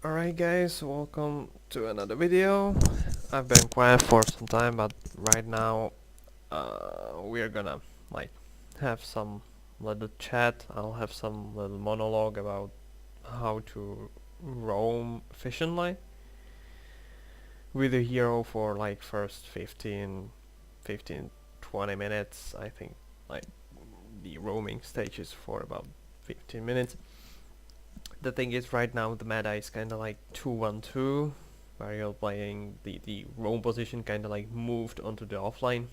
Alright guys, welcome to another video. I've been quiet for some time, but right now we're gonna like have some little chat. I'll have some little monologue about how to roam efficiently with a hero for like first 20 minutes. I think like the roaming stage is for about 15 minutes. The thing is, right now the meta is kind of like 2-1-2, where you're playing the roam position kind of like moved onto the offline,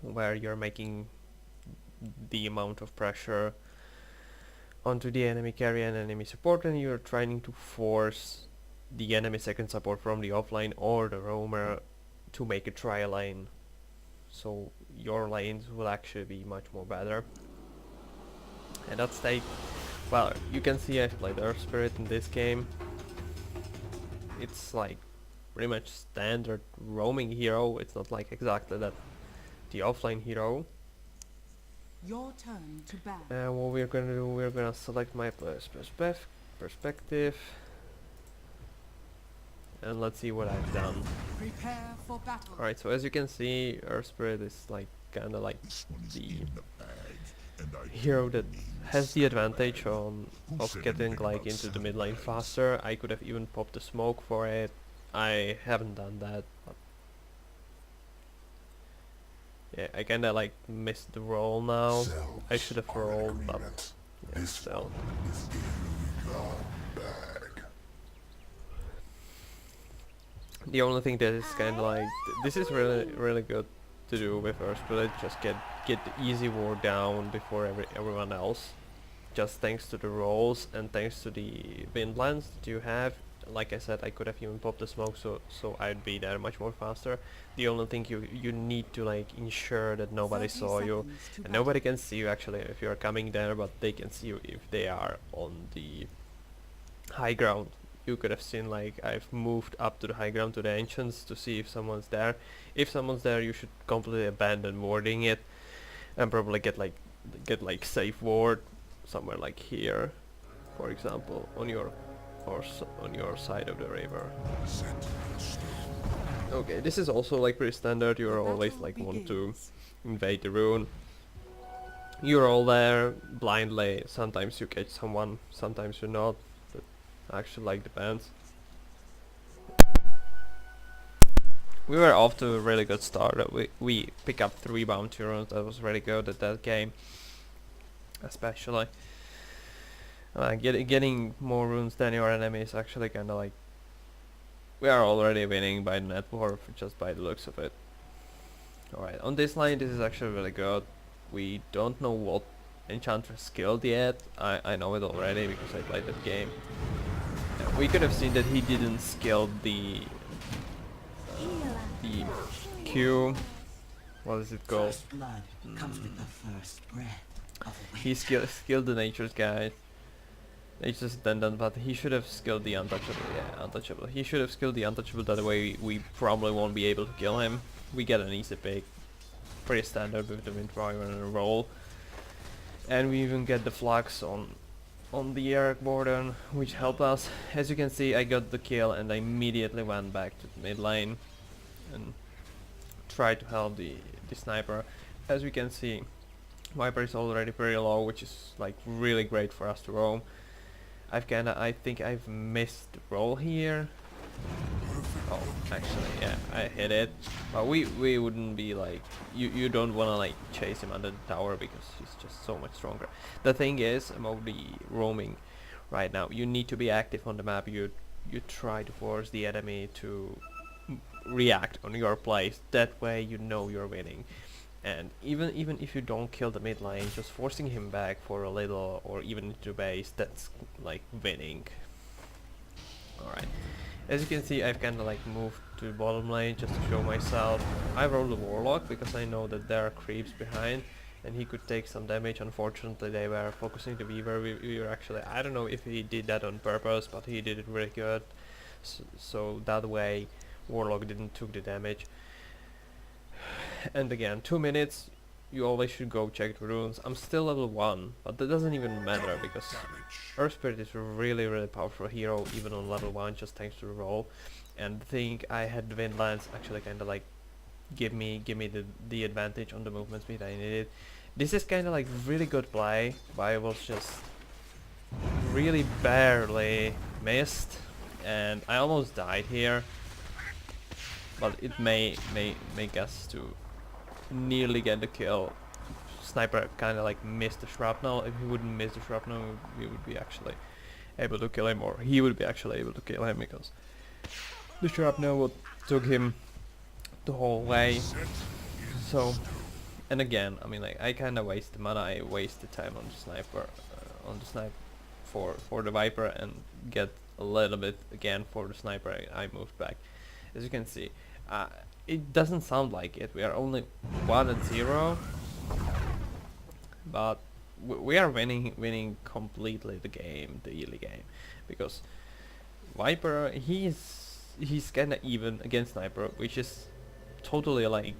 where you're making the amount of pressure onto the enemy carry and enemy support, and you're trying to force the enemy second support from the offline or the roamer to make a tri lane, so your lanes will actually be much more better. And that's like, well, you can see I've played Earth Spirit in this game. It's like pretty much standard roaming hero. It's not like exactly that the offline hero. Your turn to ban. And what we're gonna do, we're gonna select my player's perspective, and let's see what I've done. Prepare for battle. Alright, so as you can see, Earth Spirit is like kinda like the hero that has the advantage of getting like into the mid lane faster. I could have even popped the smoke for it. I haven't done that, but yeah, I kinda like missed the roll now. I should have rolled, but yeah, still. The only thing that is kinda like this is really good to do with Earth Spirit, just get the easy ward down before everyone else. Just thanks to the rolls and thanks to the wind lines that you have. Like I said, I could have even popped the smoke, so I'd be there much more faster. The only thing you need to like ensure that nobody saw you, and nobody can see you actually if you're coming there, but they can see you if they are on the high ground. You could have seen like I've moved up to the high ground to the entrance to see if someone's there. If someone's there, you should completely abandon warding it and probably get like safe ward somewhere like here, for example, on your on your side of the river. Okay, this is also like pretty standard. You're always like want to invade the rune. You're all there blindly. Sometimes you catch someone, sometimes you not. That actually like depends. We were off to a really good start. We pick up 3 bounty runes. That was really good at that game, especially. Getting more runes than your enemy is actually kind of like, we are already winning by the net worth just by the looks of it. Alright, on this line this is actually really good. We don't know what Enchantress skilled yet. I know it already because I played that game. We could have seen that he didn't skill the Q. What is it called? Blood comes with the first breath of He skilled the Nature's Guide. Nature's Attendant, but he should have skilled the Untouchable. Yeah, Untouchable. He should have skilled the Untouchable, that way we probably won't be able to kill him. We get an easy pick. Pretty standard with the Windrider and a roll. And we even get the Flux on the Eric Borden, which helped us. As you can see, I got the kill and I immediately went back to the mid lane and tried to help the sniper. As we can see, Viper is already pretty low, which is like really great for us to roam. I think I've missed the roll here. Oh, actually, yeah, I hit it. But we wouldn't be like, you don't wanna like chase him under the tower because he's just so much stronger. The thing is about the roaming right now, you need to be active on the map. You try to force the enemy to react on your plays. That way you know you're winning. And even if you don't kill the mid lane, just forcing him back for a little or even into base, that's like winning. Alright. As you can see, I've kinda like moved to the bottom lane just to show myself. I rolled the Warlock because I know that there are creeps behind and he could take some damage. Unfortunately, they were focusing the Weaver. We were actually, I don't know if he did that on purpose, but he did it really good. So that way Warlock didn't took the damage. And again, 2 minutes, you always should go check the runes. I'm still level 1, but that doesn't even matter because Earth Spirit is a really powerful hero even on level 1 just thanks to the roll. And the thing I had the Wind Lance actually kinda like give me the advantage on the movement speed I needed. This is kinda like really good play, but I was just really barely missed and I almost died here. But it may make us to nearly get the kill. Sniper kinda like missed the shrapnel. If he wouldn't miss the shrapnel, we would be actually able to kill him, or he would be actually able to kill him because the shrapnel would took him the whole way. So, and again, I mean, like I kinda wasted mana. I wasted time on the sniper, for the Viper, and get a little bit again for the sniper. I moved back, as you can see. It doesn't sound like it. We are only 1-0, but we are winning completely the game, the early game, because Viper he's kinda even against Sniper, which is totally like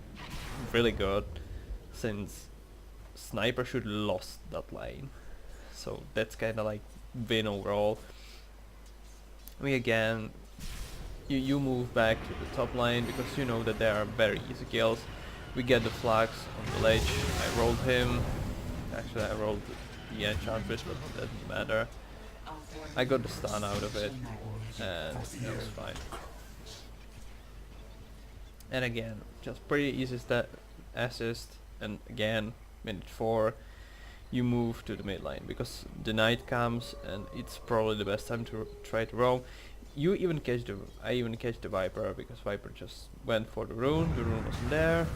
really good, since Sniper should lost that lane. So that's kinda like win overall. We again. You move back to the top lane because you know that there are very easy kills. We get the flags on the ledge. I rolled him. Actually, I rolled the Enchantress, but it doesn't matter. I got the stun out of it, and it was fine. And again, just pretty easy assist. And again, minute 4, you move to the mid lane because the night comes, and it's probably the best time to try to roam. I even catch the Viper because Viper just went for the rune wasn't there.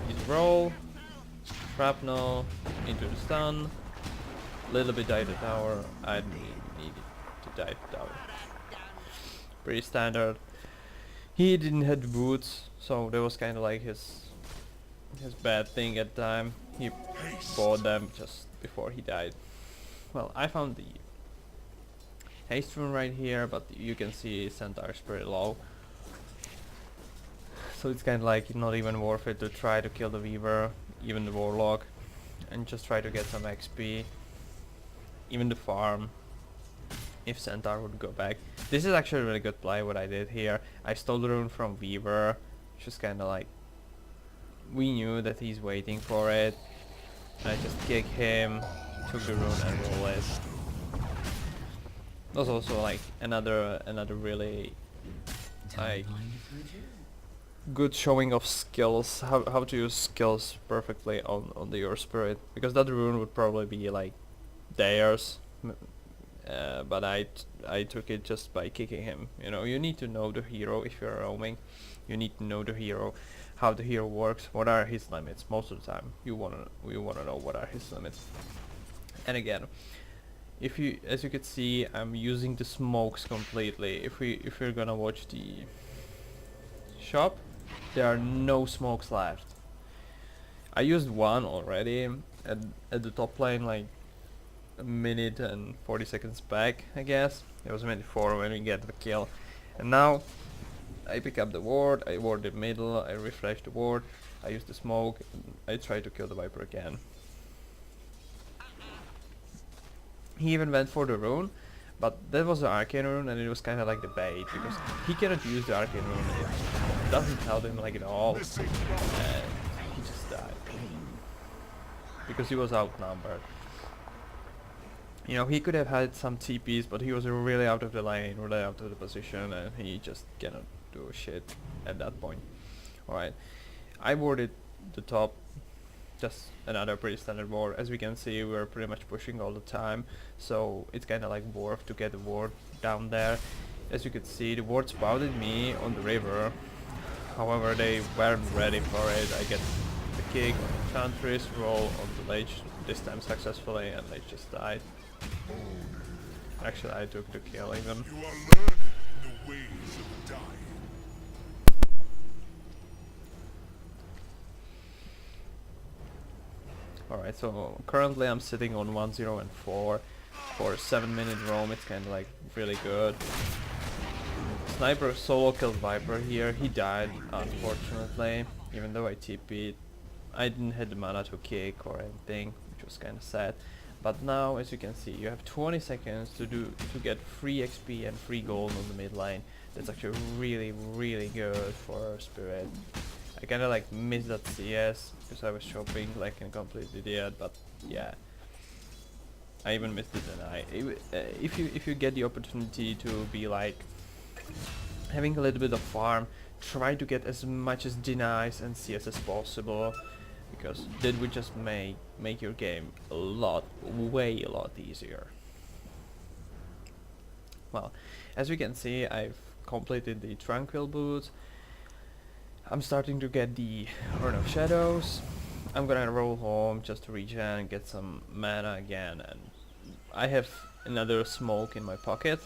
Easy roll, shrapnel, into the stun, little bit dive the tower. I needed to dive the tower. Pretty standard. He didn't have the boots, so that was kinda like his bad thing at the time. He bought them just before he died. Well, I found the haste rune right here, but you can see Centaur is pretty low, so it's kind of like not even worth it to try to kill the Weaver, even the Warlock, and just try to get some XP, even the farm, if Centaur would go back. This is actually a really good play what I did here. I stole the rune from Weaver, just kind of like, we knew that he's waiting for it, and I just kick him, took the rune and roll it. That was also like another really like good showing of skills, how to use skills perfectly on the Earth Spirit, because that rune would probably be like theirs, but I took it just by kicking him. You know, you need to know the hero if you're roaming. You need to know the hero, how the hero works, what are his limits. Most of the time, you wanna know what are his limits. And again, as you can see, I'm using the smokes completely. If we're gonna watch the shop, there are no smokes left. I used one already at the top lane, like a minute and 40 seconds back, I guess. It was minute 4 when we get the kill. And now I pick up the ward, I ward the middle, I refresh the ward, I use the smoke, and I try to kill the Viper again. He even went for the rune, but that was the arcane rune, and it was kind of like the bait because he cannot use the arcane rune. It doesn't help him like at all, and he just died because he was outnumbered. You know, he could have had some TPs, but he was really out of the lane, really out of the position, and he just cannot do shit at that point. Alright, I warded the top. Just another pretty standard ward. As we can see, we're pretty much pushing all the time, so it's kinda like worth to get the ward down there. As you can see, the ward spouted me on the river, however they weren't ready for it. I get the kick on Enchantress, roll on the ledge, this time successfully, and they just died. Actually, I took the kill even. You are learning the ways of dying. Alright, so currently I'm sitting on 1-0 and 4 for a 7-minute roam. It's kind of like really good. Sniper solo killed Viper here. He died, unfortunately, even though I TP'd. I didn't have the mana to kick or anything, which was kind of sad. But now, as you can see, you have 20 seconds to get free XP and free gold on the mid lane. That's actually really good for Spirit. I kinda like missed that CS because I was shopping like a complete idiot, but yeah. I even missed the deny. If you get the opportunity to be like having a little bit of farm, try to get as much as denies and CS as possible, because that would just make your game a lot easier. Well, as we can see, I've completed the Tranquil Boots. I'm starting to get the Urn of Shadows. I'm gonna roll home just to regen and get some mana again, and I have another smoke in my pocket.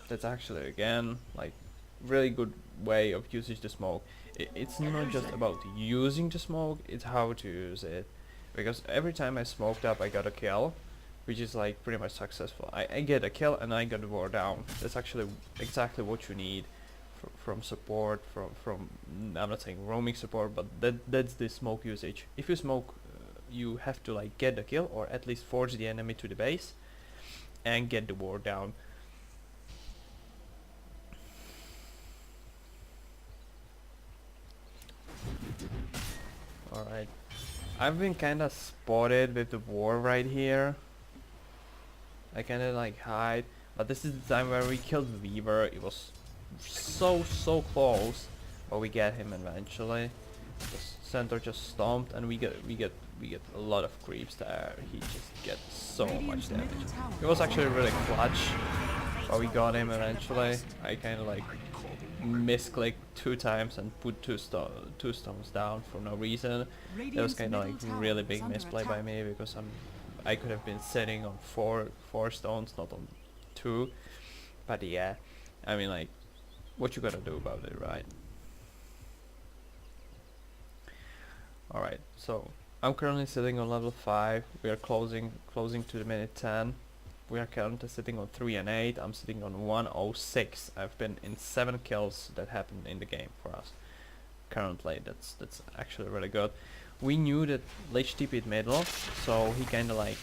That's actually again like really good way of using the smoke. It's not just about using the smoke, it's how to use it. Because every time I smoked up I got a kill, which is like pretty much successful. I get a kill and I got the war down. That's actually exactly what you need from support, from I'm not saying roaming support, but that's the smoke usage. If you smoke, you have to like get the kill or at least force the enemy to the base and get the war down. Alright, I've been kinda spotted with the war right here. I kinda like hide, but this is the time where we killed Weaver. It was so close, but we get him eventually. The center just stomped and we get a lot of creeps there. He just gets so much damage. It was actually really clutch, but we got him eventually. I kinda like misclicked 2 times and put two stones down for no reason. That was kinda like really big misplay by me, because I could have been sitting on four stones, not on 2. But yeah, I mean like, what you gotta do about it, right? Alright, so I'm currently sitting on level 5. We are closing to the minute 10. We are currently sitting on 3 and 8. I'm sitting on 106. I've been in 7 kills that happened in the game for us. Currently, that's actually really good. We knew that Lich TP'd middle, so he kinda like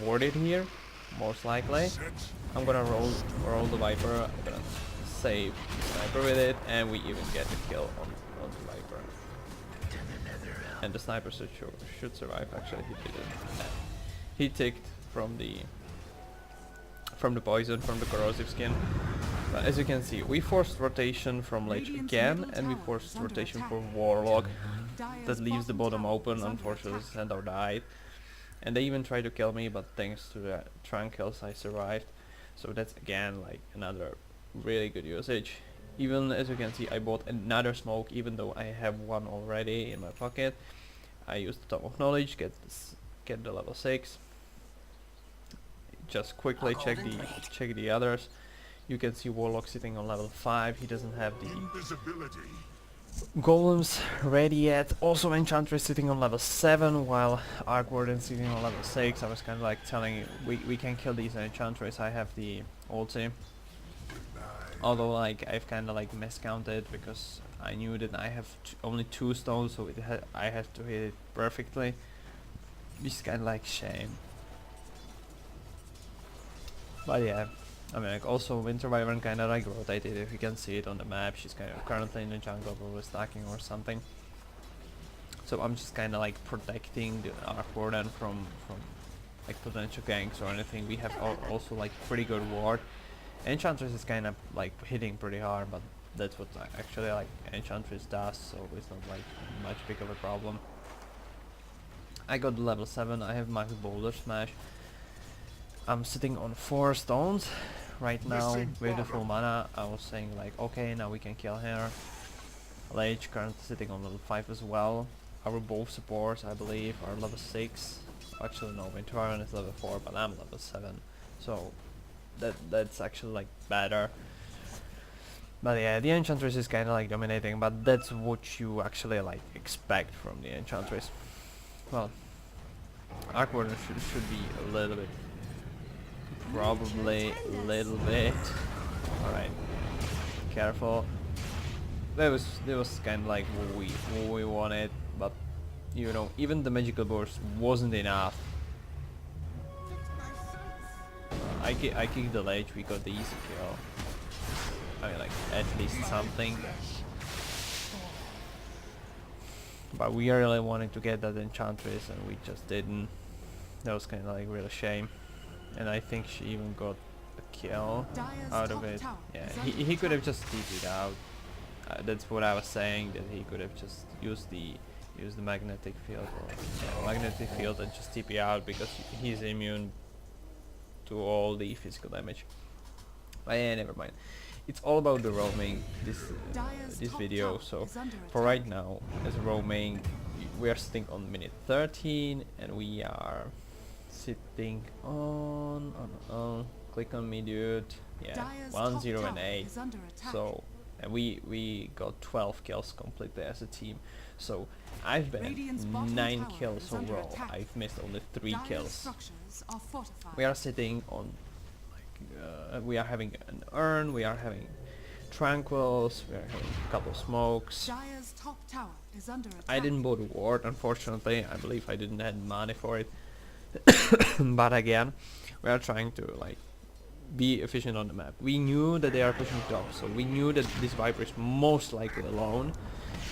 warded here, most likely. I'm gonna roll the Viper. I'm gonna save the sniper with it, and we even get the kill on the Viper. And the sniper should survive. Actually, he didn't. He ticked from the poison, from the corrosive skin. But as you can see, we forced rotation from Lich again, and we forced rotation for Warlock. That leaves the bottom open. Unfortunately, Sandor died. And they even tried to kill me, but thanks to the Tranquils I survived. So that's again like another really good usage. Even as you can see, I bought another smoke, even though I have one already in my pocket. I used the Tome of Knowledge, get the level 6. Just quickly check the others. You can see Warlock sitting on level 5. He doesn't have the Invisibility. golems ready yet. Also Enchantress sitting on level 7, while Arc Warden sitting on level 6. I was kind of like telling you, we can kill these Enchantress. I have the ulti. Although like I've kind of like miscounted, because I knew that I have only 2 stones, so I have to hit it perfectly. Which is kind of like shame. But yeah, I mean like also Winter Wyvern kind of like rotated. If you can see it on the map, she's kind of currently in the jungle, probably stacking or something. So I'm just kind of like protecting the Arc Warden from like potential ganks or anything. We have also like pretty good ward. Enchantress is kind of like hitting pretty hard, but that's what actually like Enchantress does, so it's not like much big of a problem. I got level 7, I have Max Boulder Smash. I'm sitting on 4 stones right now with the full mana. I was saying like, okay, now we can kill her. Lich currently sitting on level 5 as well. Our both supports, I believe, are level 6. Actually no, Winter Wyvern is level 4, but I'm level 7. So that's actually like better. But yeah, the Enchantress is kinda like dominating, but that's what you actually like expect from the Enchantress. Well, Arc Warden should be a little bit, probably a little bit. Alright, careful. That was kinda like what we wanted, but you know, even the magical burst wasn't enough. I kicked the ledge, we got the easy kill. I mean, like, at least something. But we really wanted to get that enchantress and we just didn't. That was kind of like real shame. And I think she even got a kill Dire's out of top it. tower Yeah, is under he could have attack. just TP'd out. That's what I was saying, that he could have just used the magnetic field or magnetic field and just TP out because he's immune to all the physical damage. But yeah, never mind. It's all about the roaming Dire's this top video. tower So is under for attack. right now, as roaming, we are sitting on minute 13 and we are sitting on click on me, dude. Yeah, Dire's 1, top 0 and tower 8. is under attack. So and we got 12 kills completely as a team. So I've been Radiant's bottom 9 tower kills is under overall. attack. I've missed only 3 Dire's kills. structures are fortified. We are sitting on we are having an urn, we are having tranquils, we are having a couple of smokes. Dire's top tower is under attack. I didn't bought a ward, unfortunately. I believe I didn't have money for it. But again, we are trying to like be efficient on the map. We knew that they are pushing top, so we knew that this Viper is most likely alone.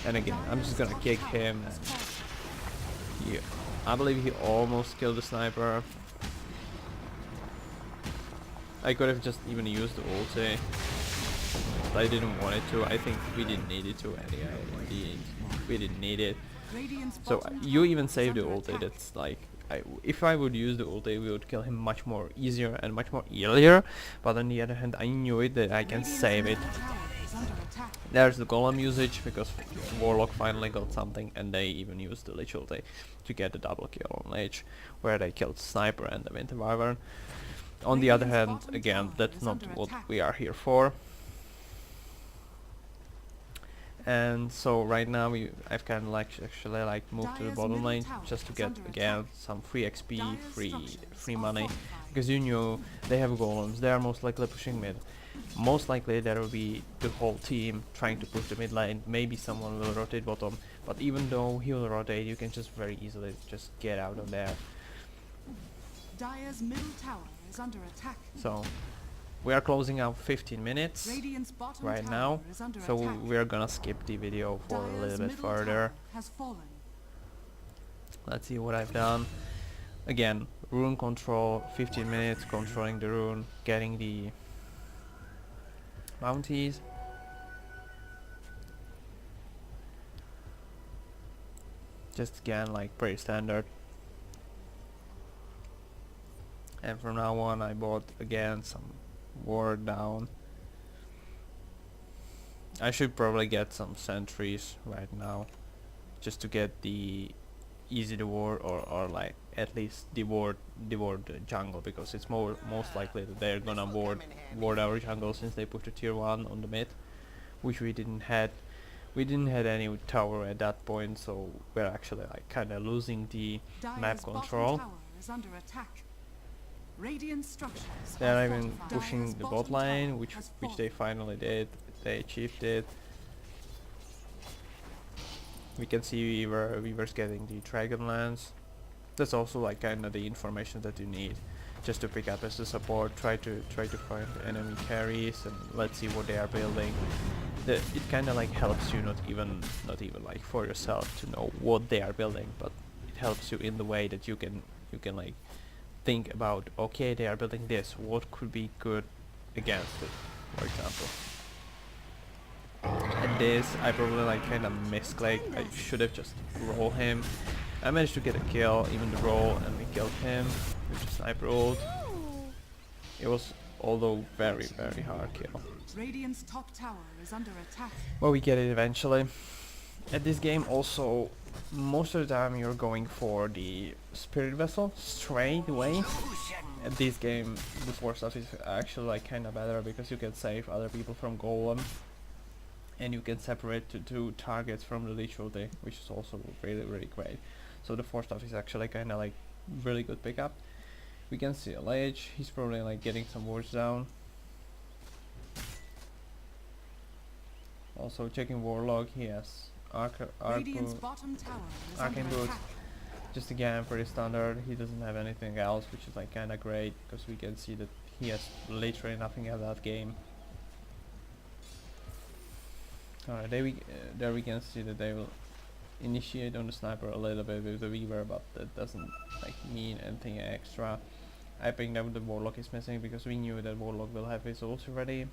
And again, I'm just gonna kick him. And I believe he almost killed the sniper. I could have just even used the ulti, but I didn't want it to. I think we didn't need it to anyway. Indeed, we didn't need it. Radiant's So bottom you tower even is saved the under ulti. attack. That's like, if I would use the ulti, we would kill him much more easier and much more earlier. But on the other hand, I knew it that I can Radiant's save it. middle tower is under attack. There's the golem usage because Warlock finally got something, and they even used the Lich ulti to get the double kill on Lich, where they killed Sniper and the Winter Wyvern. On the other hand, Radiant's bottom again, tower that's is not under what attack. we are here for. And so right now I've kind of like actually like moved to the Dire's bottom middle lane tower just to is get under again attack. some free XP, Dire's free structures money, are fortified. because you know they have golems. They are most likely pushing mid. Most likely there will be the whole team trying to push the mid lane. Maybe someone will rotate bottom, but even though he will rotate, you can just very easily just get out of there. Dire's middle tower is under attack. So we are closing out 15 minutes Radiant's bottom right tower now, is under so attack. we're gonna skip the video for a Dire's little bit middle further. tower has fallen. Let's see what I've done. Again, rune control, 15 minutes controlling the rune, getting the bounties. Just again, like pretty standard. And from now on I bought again some ward down. I should probably get some sentries right now, just to get the easy to ward, or like at least the ward jungle, because it's most likely that they're gonna ward our jungle since they put a tier 1 on the mid, which we didn't had. We didn't have any tower at that point, so we're actually like kinda losing the Dire's map bottom control. tower is under attack. Radiant structures They're are even fortified. pushing Dire's the bottom bot lane, tower which has they fallen. finally did. They achieved it. We can see Weaver's getting the Dragonlance. That's also like kinda the information that you need just to pick up as a support. Try to find enemy carries and let's see what they are building. It kinda like helps you not even like for yourself to know what they are building, but it helps you in the way that you can like think about, okay, they are building this, what could be good against it, for example. And this, I probably like kinda misclicked. I should have just roll him. I managed to get a kill, even the roll, and we killed him with the sniper ult. It was, although very hard kill. Radiant's top tower is under attack. But we get it eventually. At this game also, most of the time you're going for the spirit vessel straight away. At this game, the 4 stuff is actually like kinda better because you can save other people from golem, and you can separate the 2 targets from the Lich ulti, which is also really great. So the 4 stuff is actually kinda like really good pickup. We can see a Lich, he's probably like getting some wards down. Also checking Warlock, he has Radiant's Boot, bottom tower is Arcane under Boot. attack. Just again pretty standard. He doesn't have anything else, which is like kinda great because we can see that he has literally nothing at that game. Alright, there we can see that they will initiate on the sniper a little bit with the Weaver, but that doesn't like mean anything extra. I think that the Warlock is missing because we knew that Warlock will have his ulti ready.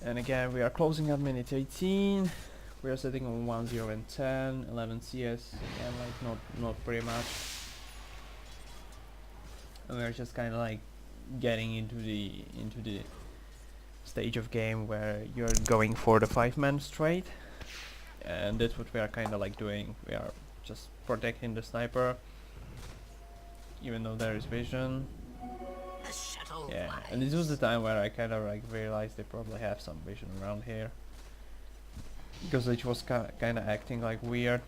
And again, we are closing at minute 18. We are sitting on 1-0 and 10, 11 CS. Again, like not pretty much. And we're just kind of like getting into the stage of game where you're going for the 5-man straight, and that's what we are kind of like doing. We are just protecting the sniper, even though there is vision. Yeah, and this was the time where I kind of like realized they probably have some vision around here, because it was kind of acting like weird.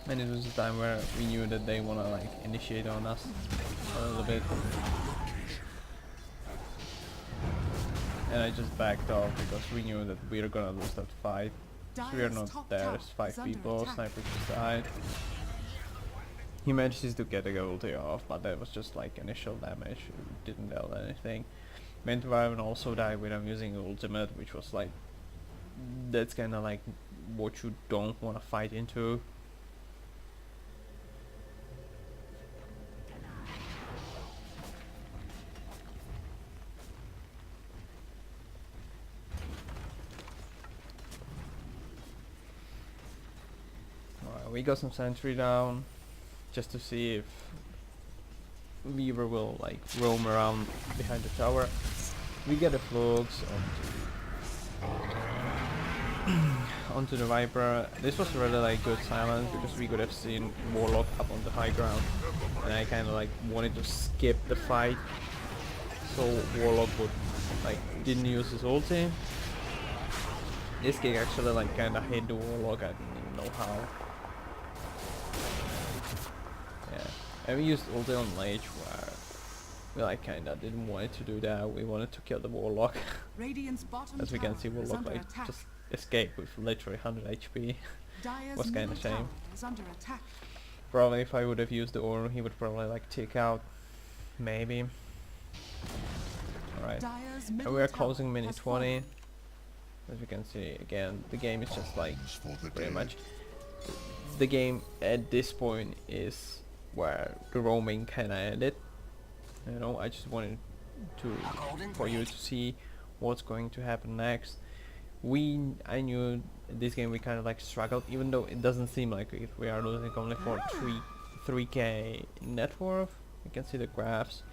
And it was the time where we knew that they wanna like initiate on us a little bit. And I just backed off because we knew that we were gonna lose that fight. So we are Dire's not top there, tower there's 5 is under people, attack. Sniper just died. He manages to get a ulti off, but that was just like initial damage, it didn't deal anything. Mentwyvern also died when I'm using ultimate, which was like, that's kinda like what you don't wanna fight into. Alright, we got some sentry down, just to see if Weaver will like roam around behind the tower. We get a flux onto the Viper. This was really like good silence because we could have seen Warlock up on the high ground, and I kind of like wanted to skip the fight so Warlock would like didn't use his ulti. This kick actually like kind of hit the Warlock, I didn't even know how. Yeah, and we used ulti on Lich where we like kinda didn't want it to do that. We wanted to kill the Warlock. Radiant's bottom As we can see, tower is Warlock under like attack. just escaped with literally 100 HP. Dire's was kinda middle shame. tower is under attack. Probably if I would have used the Ornn, he would probably like tick out. Maybe. Alright. Dire's And middle we are tower closing minute has 20. fallen. As you can see, again, the game is just like For the pretty day. much. The game at this point is where the roaming kinda ended. You know, I just wanted for you to see what's going to happen next. I knew this game we kind of like struggled, even though it doesn't seem like it. We are losing only for 3k net worth. You can see the graphs.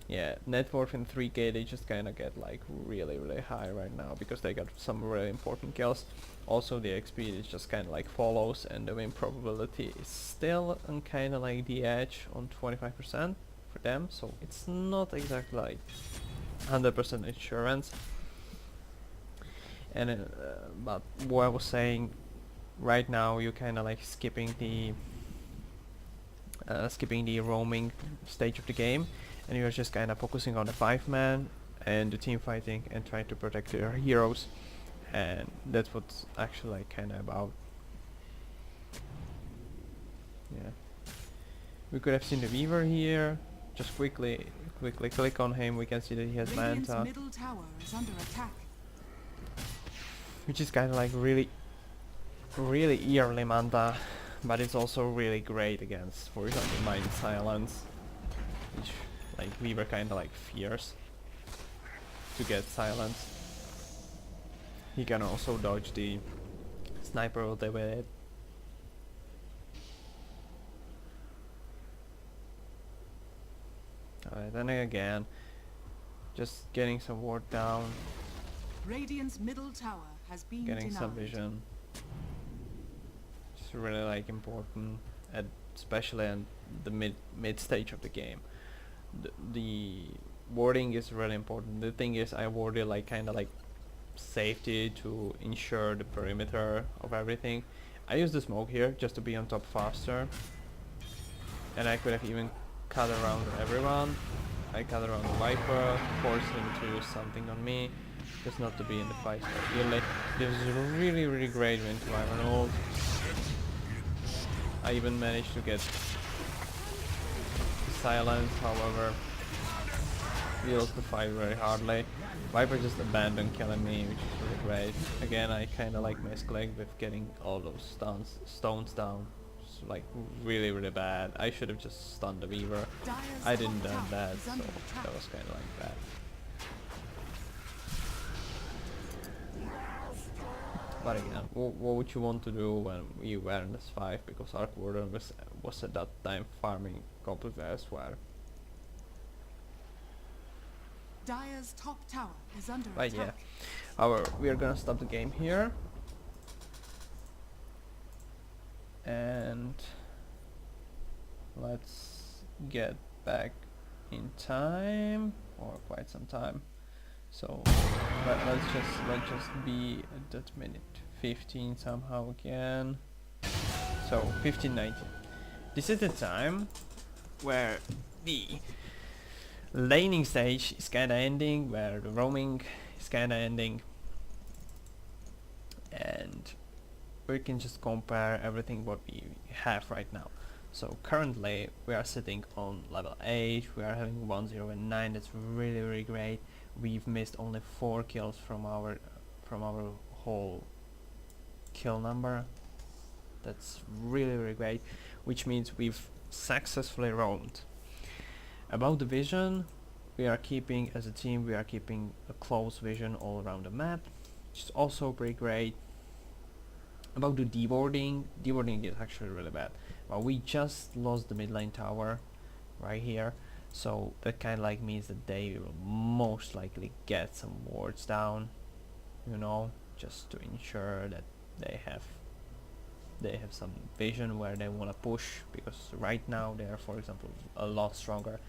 Yeah, net worth and 3k, they just kind of get like really high right now because they got some really important kills. Also the XP is just kind of like follows, and the win probability is still on kind of like the edge on 25% for them, so it's not exactly like 100% insurance. And but what I was saying, right now you're kind of like skipping the roaming stage of the game, and you're just kind of focusing on the 5-man and the team fighting and trying to protect your heroes, and that's what's actually like kind of about. Yeah, we could have seen the Weaver here. Just quickly click on him. We can see that he has Radiant's Manta, middle tower is under attack. which is kind of like really early Manta, but it's also really great against, for example, Mind Silence, which like Weaver kind of like fears to get silenced. He can also dodge the sniper ulti with it. Alright, then again, just getting some ward down, Radiant's middle tower has been getting denied. some vision. It's really like important, especially in the mid stage of the game. The warding is really important. The thing is, I warded like kind of like safety to ensure the perimeter of everything. I use the smoke here just to be on top faster. and I could have even cut around everyone. I cut around the Viper, forced him to use something on me, just not to be in the fight so early. This is really great with Wyvern ult. I even managed to get silence, however, we lost the fight very hardly. Viper just abandoned killing me, which is really great. Again, I kinda like Misclick with getting all those stones down. It's like really bad. I should have just stunned the Weaver. Dire's I didn't top done tower that, is so under that attack. was kinda like bad. But again, what would you want to do when you were in this 5? Because Arc Warden was at that time farming completely elsewhere. Dire's top tower is under But yeah, attack. we are gonna stop the game here. And let's get back in time, or quite some time. So let's just be at that minute 15 somehow again. So 15:19. This is the time where the laning stage is kinda ending, where the roaming is kinda ending, and we can just compare everything what we have right now. So currently we are sitting on level 8, we are having 1, 0 and 9, that's really great. We've missed only 4 kills from our whole kill number. That's really great, which means we've successfully roamed. About the vision, we are keeping, as a team, we are keeping a close vision all around the map, which is also pretty great. About the deboarding is actually really bad. Well, we just lost the mid lane tower right here, so that kind of like means that they will most likely get some wards down, you know, just to ensure that they have some vision where they want to push, because right now they are, for example, a lot stronger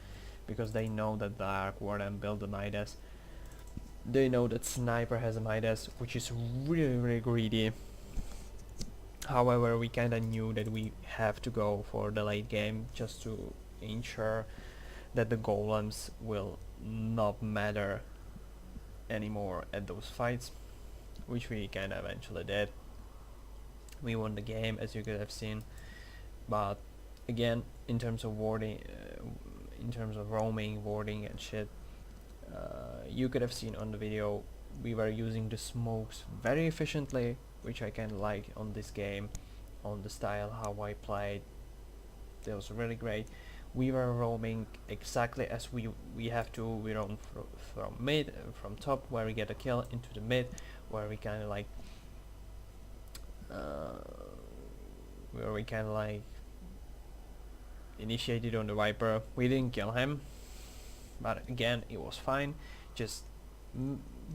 because they know that the Arc Warden built the Midas. They know that Sniper has a Midas, which is really greedy. However, we kinda knew that we have to go for the late game just to ensure that the golems will not matter anymore at those fights, which we kinda eventually did. We won the game, as you could have seen, but again, in terms of warding, in terms of roaming, warding and shit, you could have seen on the video we were using the smokes very efficiently, which I kind of like on this game, on the style how I played. That was really great. We were roaming exactly as we have to. We roam from mid, from top where we get a kill, into the mid where we kind of like initiated on the Viper. We didn't kill him, but again it was fine, just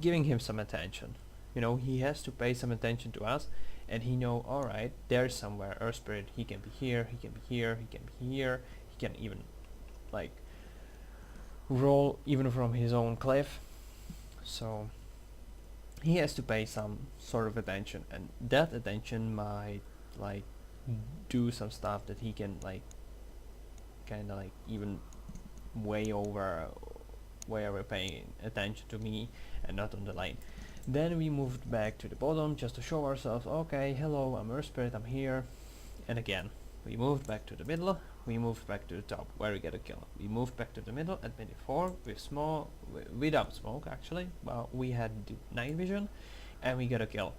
giving him some attention. You know, he has to pay some attention to us, and he know, alright, there's somewhere Earth Spirit, he can be here, he can be here, he can be here, he can even like roll even from his own cliff. So he has to pay some sort of attention, and that attention might like do some stuff that he can like kinda like even way over paying attention to me and not on the lane. Then we moved back to the bottom just to show ourselves, okay, hello, I'm Earth Spirit, I'm here. And again, we moved back to the middle, we moved back to the top where we get a kill. We moved back to the middle at minute 4 without smoke actually, but we had the night vision and we got a kill.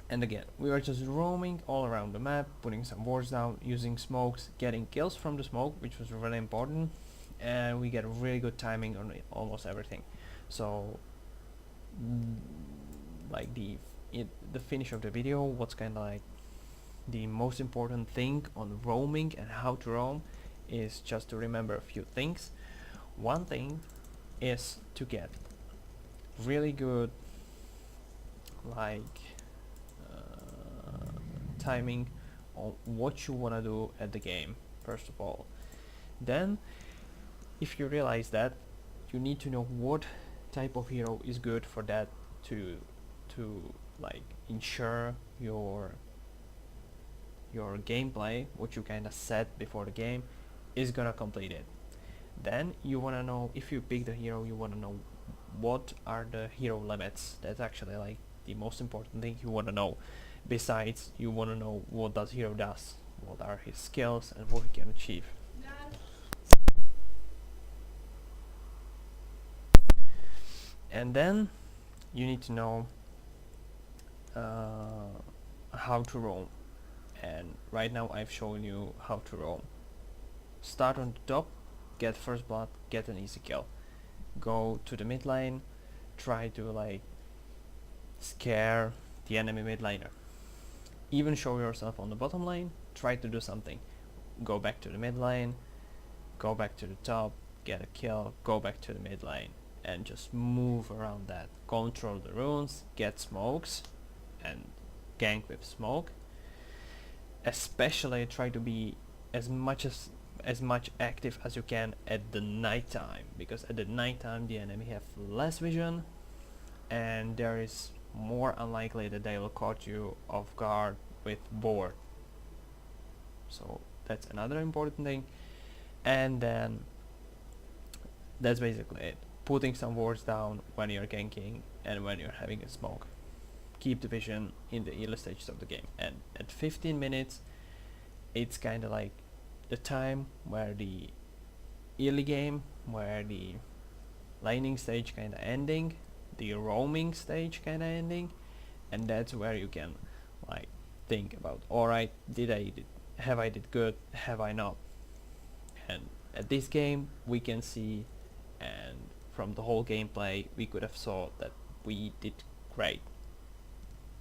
And again, we were just roaming all around the map, putting some wards down, using smokes, getting kills from the smoke, which was really important, and we get really good timing on almost everything. So like the finish of the video, what's kind of like the most important thing on roaming and how to roam is just to remember a few things. One thing is to get really good like timing on what you want to do at the game, first of all. Then if you realize that, you need to know what type of hero is good for that, to like ensure your your gameplay, what you kind of set before the game, is gonna complete it. Then you wanna know, if you pick the hero, you wanna know what are the hero limits. That's actually like the most important thing you wanna know. Besides, you wanna know what that hero does, what are his skills, and what he can achieve. And then you need to know how to roam. And right now I've shown you how to roam. Start on the top, get first blood, get an easy kill. Go to the mid lane, try to like scare the enemy mid laner. Even show yourself on the bottom lane, try to do something. Go back to the mid lane, go back to the top, get a kill, go back to the mid lane, and just move around that. Control the runes, get smokes, and gank with smoke. Especially try to be as much active as you can at the night time, because at the night time the enemy have less vision and there is more unlikely that they will caught you off guard with ward. So that's another important thing. And then that's basically it. Putting some wards down when you're ganking and when you're having a smoke. Keep the vision in the early stages of the game, and at 15 minutes it's kind of like the time where the early game, where the laning stage kind of ending, the roaming stage kind of ending, and that's where you can like think about, alright, have I did good, have I not? And at this game we can see, and from the whole gameplay we could have saw that we did great.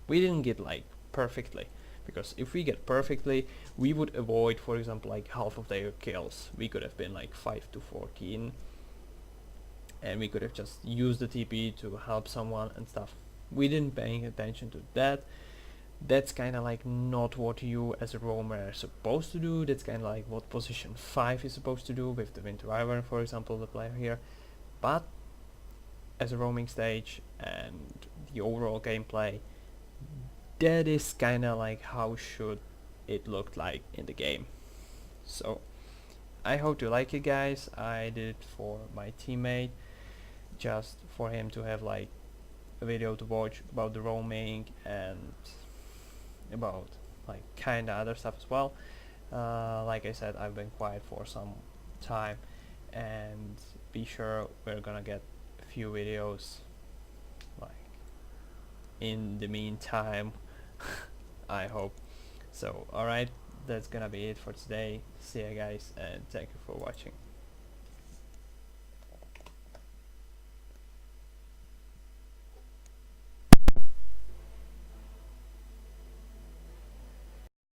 We didn't get like perfectly, because if we get perfectly we would avoid, for example, like half of their kills. We could have been like 5 to 14 and we could have just used the TP to help someone and stuff. We didn't paying attention to that. That's kind of like not what you as a roamer are supposed to do. That's kind of like what position 5 is supposed to do with the Winter Wyvern, for example, the player here. But as a roaming stage and the overall gameplay, that is kind of like how should it look like in the game. So I hope you like it, guys. I did it for my teammate, just for him to have like a video to watch about the roaming and about like kind of other stuff as well. Like I said, I've been quiet for some time, and be sure we're gonna get a few videos like in the meantime. I hope so. Alright, that's gonna be it for today. See you guys, and thank you for watching.